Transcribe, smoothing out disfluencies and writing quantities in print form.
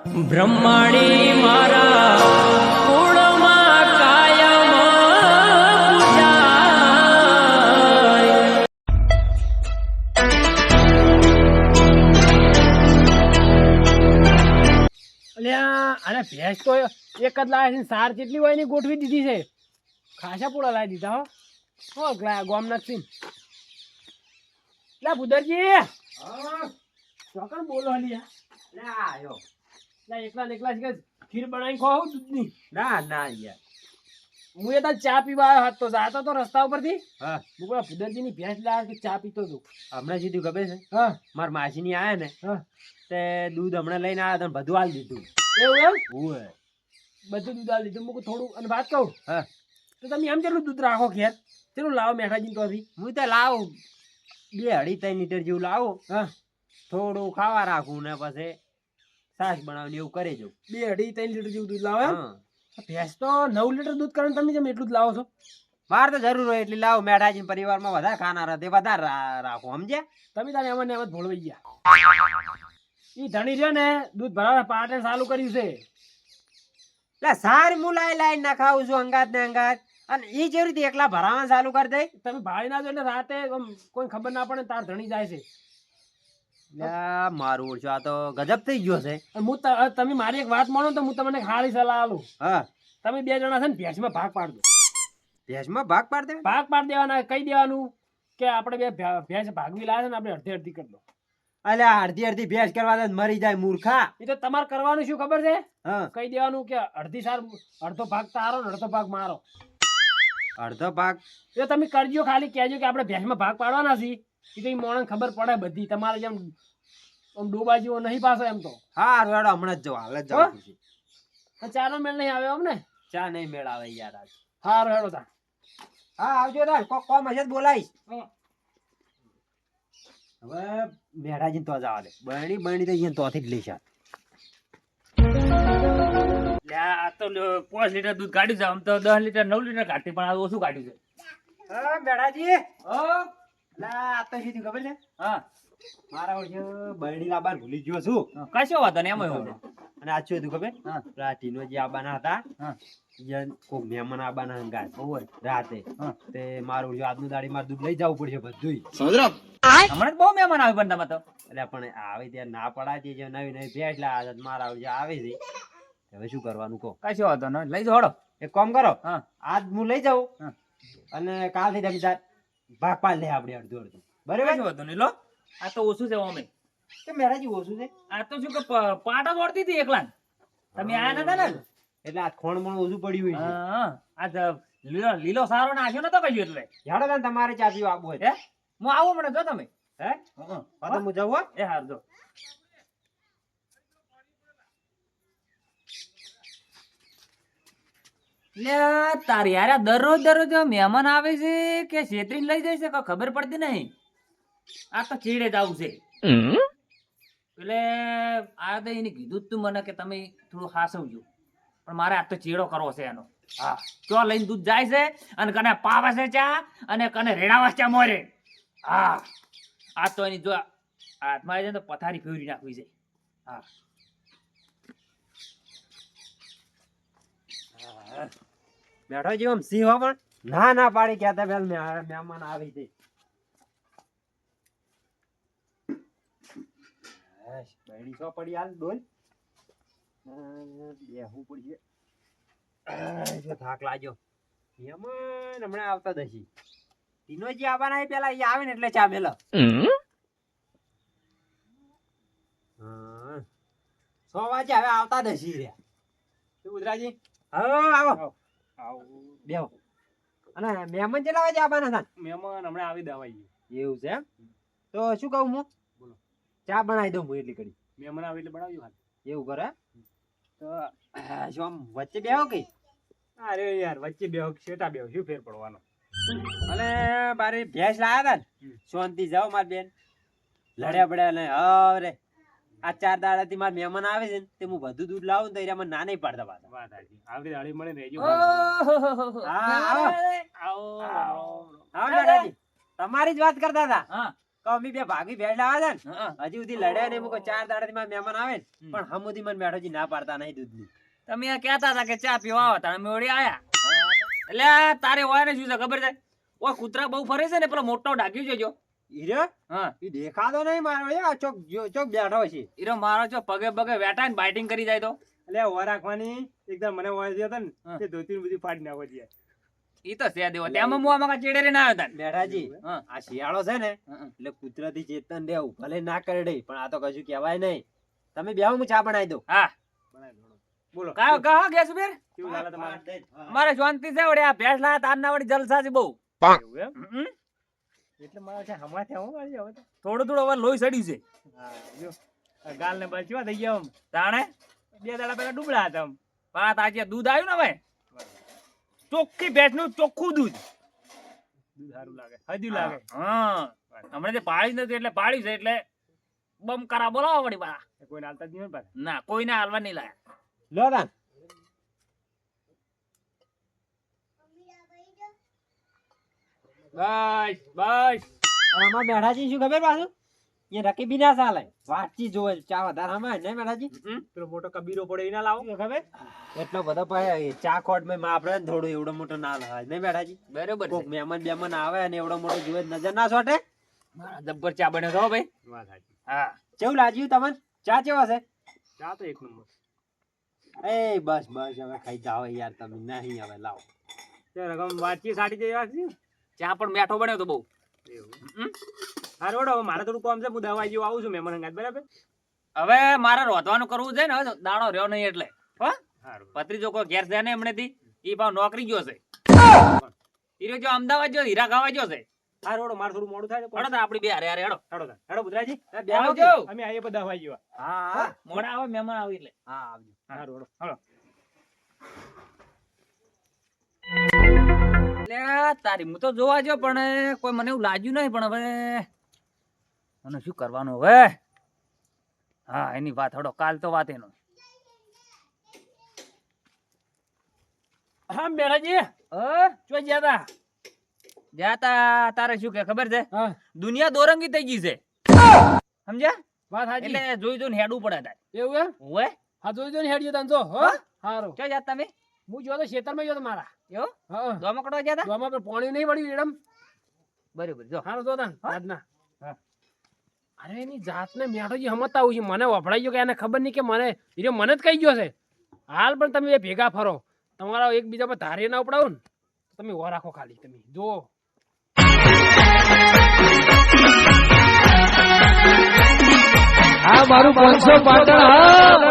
બ્રહ્માણી મારા કુળમાં કાયમ પૂજાય. અલ્યા અરે ભેંસ તો એક જ લાવે છે, સાર જેટલી હોય ની ગોઠવી દીધી છે. ખાસા પૂળા લાવી દીધા હો ગોમ નથી લા બુદરજી ચોકન બોલો હલિયા ના આયો એકલા એકલા છે કે ખીર બનાવીને ખાવ દૂધની. ના ના યાર હું એ તો ચા પીવા આવ્યો હતો, જાતો તો રસ્તા ઉપરથી હા હું પેલા ભુદરજી ની ભેંસ લાવ્યા કે ચા પીતો હતો. હમણાં સીધું ખબર છે હા મારા માસીની આયા ને હા તે દૂધ હમણાં લઈને આવ્યા તો બધું હાલ દીધું. એવું એમ ઓય બધું દૂધ આલી દીધું. મૂકું થોડું અને વાત કહું હા તો તમે એમ કેટલું દૂધ રાખો ઘેર, કેટલું લાવો મેઠાજી તો હું તો લાવું 2-2.5 લીટર જેવું લાવું. હા થોડું ખાવા રાખું ને પછી છાશ બનાવીને એવું કરી દઉં. 2-2.5-3 લીટર જેવું દૂધ લાવો એમ. હા ભેંસ તો 9 લીટર દૂધ કરે ને તમે જેમ એટલું જ લાવો છો. મારે તો જરૂર હોય એટલી લાવું. મેઠાજી પરિવારમાં વધારે ખાનારા તે વધારે રાખું સમજ્યા. તમે તારે એમાં ને એમ જ ભોળવાઈ ગયા. ઈ ધણી રહ્યો ને દૂધ ભરાવા પાટણ ચાલુ કર્યું છે. એટલે સાર હું લાઈ ના ખાવું છું અંગાત ને અંગાત, અને ઈ જેવી રીતે એકલા ભરાવાનું ચાલુ કરી દે. તમે ભાળી ના જો એટલે રાતે આમ કોઈ ખબર ના પડે ને તાર ધણી જાય છે. લ્યા મારું ઓળખ્યો આ તો ગજબ થઈ ગયો છે. અને હું તમે મારી એક વાત માનો તો હું તમને સારી સલાહ આલું. હા તમે 2 જણા છે ને ભેંસમાં ભાગ પાડજો. ભેંસમાં ભાગ પાડ દે. ભાગ પાડી દેવાના, કહી દેવાનું કે આપણે બે ભેંસ ભાગવી લાવે છે ને આપણે અડધી અડધી કરી દો. અલ્યા અડધી ભેંસ કરવા દે મરી જાય મૂર્ખા. એ તો તમારે કરવાનું શું ખબર છે, હા કહી દેવાનું કે અડધી સાર અડધો ભાગ તારો ને અડધો ભાગ મારો. અડધો ભાગ એ તમે કરજો, ખાલી કહેજો કે આપણે ભેંસમાં ભાગ પાડવાના છીએ. એ તો મોણને ખબર પડે બધી. તમારે જેમ આમ ડોબા જેવો નહીં પાછો એમ તો. હા રેડો હમણાં જ જાઉં હાલ જ જાઉં છું. ચાનો મેળ નહીં આવ્યો અમને. ચા નહીં મેળાવે યાર આજ. હા રેડો તા. હા આવજો તાર કોમ હશે તો બોલાઈશ. હવે મેઠાજી તો જવા દે. બરણી તો અહીંયા તોથી જ લઈશ. આ તો 5 લીટર દૂધ કાઢ્યું છે, આમ તો 10 લીટર 9 લીટર કાઢતી, પણ આ ઓછું કાઢ્યું છે. હા મેઠાજી લા આ તો સીધી ખબર છે હા મારા ઓળખે બરણી લાવવાનું ભૂલી ગયો છું. કશો વાંધો નહીં, એમાં એવું છે. અને આ શું હતું ખબર હા રાતીનો જે આબાના હતા હા કોઈ મહેમાન આબાના હંગાત રાતે હા. તે મારું ઓળખ્યું આજનું દાડી મારે દૂધ લઈ જવું પડશે બધું. હમણાં જ બહુ મહેમાન આવ્યું પણ તમે તો. એટલે પણ આવે ત્યાં ના પડાતી જે નવી નવી ભેટ લાવે મારા ઓળખે આવે છે. હવે શું કરવાનું કહો. કશો વાંધો નહીં, લઈ જાઓ. એક કામ કરો હા આજ હું લઈ જાઉં હા. અને કાલથી તમે તાર ભાગ પાડ લે આપણે અડધું અડધું. બરાબર કશો વાંધો નહીં, લો આ તો ઓછું છે અમે. તો મેરાજી ઓછું છે આ તો શું કે પાટા દોડતી હતી એકલા ને. તમે આયા નતા ને. એટલે આ ખોણ મણ ઓછું પડ્યું હોય હા આ લીલો સારો નાખ્યો નતો કશું એટલે. છે. હેડો તાન તમારે ચા પીવા આપવું હોય હે હું આવું મને જો તમે. હે હા તો હું જાઉં હો. એ હાર જો. તારી યાર દરરોજ મહેમાન આવે છે કે છેતરીને લઈ જાય છે કે ખબર પડતી નહીં. આ તો ચીડે જ આવું છે. એટલે આ તો એને કીધું જ તું મને કે તમે થોડું હાસવજો, પણ મારે આ તો ચીડો કરવો છે એનો. હા ચો લઈને દૂધ જાય છે અને કને પાવે છે ચા અને કને રેડાવા ચા મોરે. હા આ તો એની જો હાથમાં આવી જાય તો પથારી ફેરવી નાખવી છે. હા બેઠો જેવો આમ સિંહ હો પણ ના ના પાડી ગયા તા પેલ મહેમાન આવી છે. બહેણી સો પડી હાલ ડોલ બેહવું પડશે. જો થાક લાગ્યો. મહેમાન હમણાં આવતા દશી તીનો જે આવવાના એ પેલા એ આવે ને એટલે ચા મેલો. 100 વાગે હવે આવતા દશી રે. શું ઉદરાજી આવો બેહો. અને મહેમાન કેટલા વાગે આવવાના હતા? મહેમાન હમણાં આવી દવાઈ એવું છે એમ? તો શું કહું હું બોલો. ચા બનાવી દઉં હું એટલી કરી. મહેમાન આવે એટલે બનાવ્યું હાલ. એવું કરે તો શું આમ વચ્ચે બેહો કઈ? અરે યાર વચ્ચે બેહો શેટા બેહો શું ફેર પડવાનો. અને મારી ભેંસ લાયા હતા ને શાંતિ જાઓ મારી બેન લડ્યા પડ્યા ને અરે આ 4 દાડાથી મારા મહેમાન આવે છે ને તે હું બધું દૂધ લાવું ને તો મને ના નહીં પાડતા પાછા. વાત સાચી. આવડી દાડી મળે ને રહેજો. હા આવો આવો હા મેડાજી તમારી જ વાત કરતા હતા. હા તો અમે બે ભાગી ભેંસ લાવ્યા હતા હા. ને હજી સુધી લડ્યા નહીં. મૂકો 4 દાડાથી મારા મહેમાન આવે ને પણ હમુદી મને મેઠોજી ના પાડતા નહીં દૂધની. તમે આ કહેતા હતા કે ચા પીવા આવો તારે અમે વળી આયા એટલે આ તારે હોય ને શું છે ખબર છે ઓય કૂતરા બહુ ફરે છે ને પેલો મોટો ડાક્યું જોજો હીરો હા ઈ દેખાતો નહીં મારો આ ચોક ચોક બેઠો છે. ઈરો મારો છો પગે પગે વેટાઈને બાઇટિંગ કરી જાય તો એટલે ઓર રાખવાની એકદમ મને વાય દે હતા હા. ને તે ધોતીને બધું ફાડી નાખો છે. ઈ તો છે દેવો તેમાં હું આમાં ચેડે રે ના આવ્યો તાન બેઠાજી હા. આ શિયાળો છે ને હા. એટલે કુદરતી ચેતન રહેવું ભલે ના કરડે પણ આ તો કશું કહેવાય નહીં. તમે બેહો હું ચા બનાવી દઉં. હા બોલો કાયો કહો ગેસ બેર કેવું ચાલે તમારે? મારે શાંતિ છે વળી આ ભેંસ લાયા તારના વળી જલસા છે બહુ એવું એમ? હમ. એટલે મારે છે હમણાં થયા હું મારી હવે તો. થોડું થોડું હવે લોહી સડ્યું છે હા જો આ ગાલને બચવા થઈ ગયા આમ. તાણે 2 દાડા પહેલા ડૂબળા હતા આમ. પણ આ તાજે દૂધ આવ્યું ને હવે ચોખ્ખી ભેંસનું ચોખ્ખું દૂધ દૂધ સારું લાગે હજુ લાગે. હા હમણાં જે પાળી જ નથી એટલે પાળી છે એટલે બમ કરા બોલાવો વળી બા કોઈને હાલતા જ નહીં હોય પાછા. ના કોઈને હાલવા નહીં લાયા લો તાન. બસ બસ અને આમાં મેઠાજી શું ખબર પાછું અહીંયા રકીબી ના ચાલે વાતચીત જોવે ચા વધારે હમાય ને મેઠાજી. પેલો મોટો કબીરો પડે એ ના લાવો ખબર? એટલો બધો પાછો ચા ખોટ માં માપરે ને થોડું એવડો મોટો ના લાવે નહીં મેઠાજી. બરોબર કોક છે મહેમાન બેમાન આવે ને એવડો મોટો જોવે તો નજર ના સોટે. મારા જબ્બર ચા બન્યો છો ભાઈ વાત સાચી. હા કેવું લાગ્યું તમને ચા કેવા છે? ચા તો એક નંબર. એ બસ બસ હવે ખાઈ જાઓ યાર તમે નહીં હવે લાવો. ચાલ રકમ વાતચીત સાટી જઈ વાત છે. ચા પણ મેઠો બન્યો તો બહુ એવું. હમ? હા રોડો હવે મારે થોડું કામ છે હું દવા જેવું આવું છું મહેમાન અંગાત બરાબર. હવે મારે રોધવાનું કરવું છે ને હવે દાડો રહ્યો નહીં એટલે હો સારું પત્રીજો કોઈ ઘેર છે ને હમણાંથી ઈ ભાવ નોકરી ગયો છે ઈ રહ્યો જો અમદાવાદ જો હીરા ખાવા ગયો છે હા રોડો મારે થોડું મોડું થાય હડો તો આપડી બે હારે હારે હડો હેડો તાન. હેડો બુધરાજી આવજો અમે આવીએ બધા દવા જેવા. હા હા મોડા આવે મહેમાન આવે એટલે હા આવજો. હા રોડો એટલે તારી હું તો જોવા જો પણ કોઈ મને એવું લાગ્યું નહીં પણ હવે મને શું કરવાનું હવે હા એની વાત હડો કાલ તો વાત એનો હા બેરાજી ચો ગયા તા. જાતા તારે શું કે ખબર છે હા દુનિયા દોરંગી થઈ ગઈ છે સમજ્યા વાત સાચી. એટલે જોઈ જોઈને હેડવું પડે તારે એવું એમ? હોય હા જોઈ જો ને હેડ્યો તાન જો હો. હારું. ક્યાં જાત તમે હું જો તો ખેતરમાં ગયો તો મારા. એવો હા દોમકડો જતા તો આમાં પણ પાણી નહીં પડ્યું એડમ. બરોબર જો હારું જો તાન હા? આજના. હા. અરે એની જાતને મેઠોજી સમજતા આવું છે. મને વફડાઈ ગયો કે એને ખબર નહીં કે મને હીરો મને જ કહી ગયો છે. હાલ પણ તમે બે ભેગા ફરો તમારા એકબીજા પર ધારી ના ઉપડાવો ને તો તમે ઓ રાખો ખાલી તમે જો. આ મારું 500 પાટણ હા